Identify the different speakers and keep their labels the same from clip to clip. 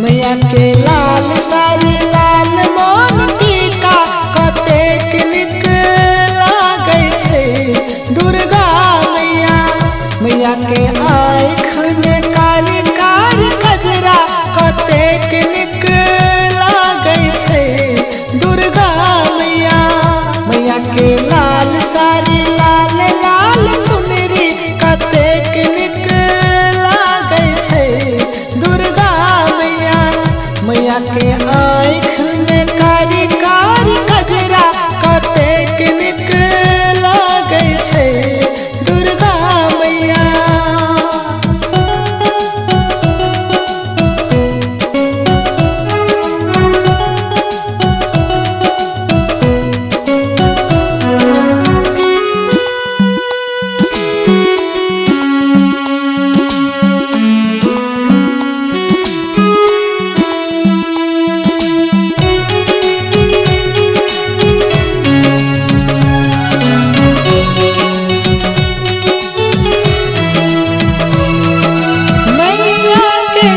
Speaker 1: मैया के लाल साड़ी लाल मोन टीका कतेक नीक लागै छै दुर्गा मैया। मैया के आँख में कारी कारी कजरा कतेक नीक लागै छै दुर्गा मैया। मैया के लाल साड़ी लाल लाल चुनरी कतेक नीक लागै छै दुर्गा मैया। मैया के आँख में कारी कारी कजरा कतेक नीक लागै छै दुर्गा मैया।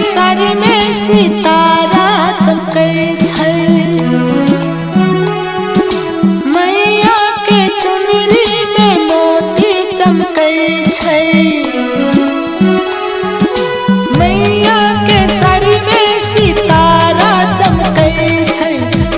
Speaker 1: सर में सितारा चमकै छै मैया के चुनरी में मोती चमकै छै। मैया के सर में सितारा चमकै छै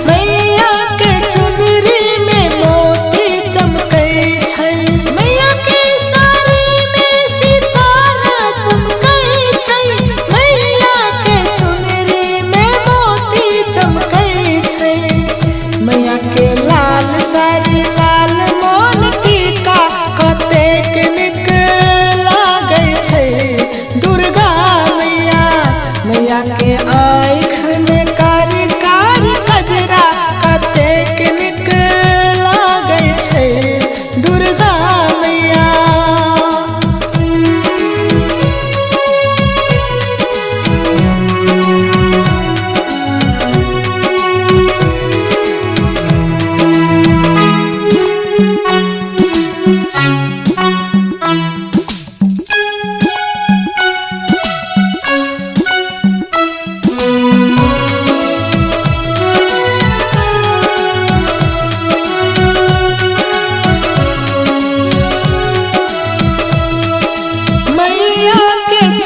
Speaker 1: मैया के चुनरी में मोती चमकै छै। मैया के साड़ी में सितारा चमकै छै मैया के चुनरी में मोती चमकै छै। मैया के लाल साड़ी लाल मोन टीका कतेक नीक लागै छै दुर्गा मैया। मैया के आँख में कारी कारी कजरा कतेक नीक लागै छै दुर्गा मैया।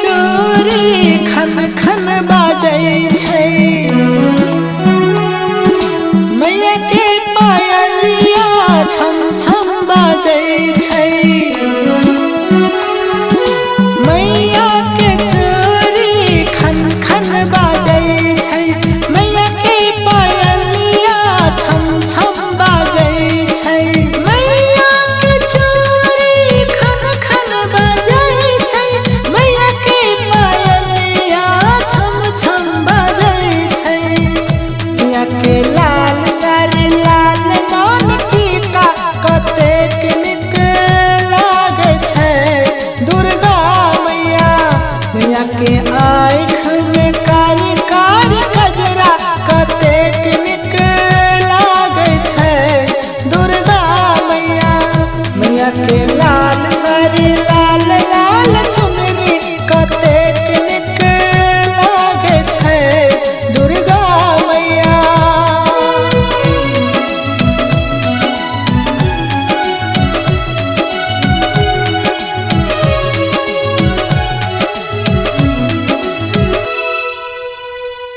Speaker 1: चूड़ी खन खन बाजै छै मैया के पायल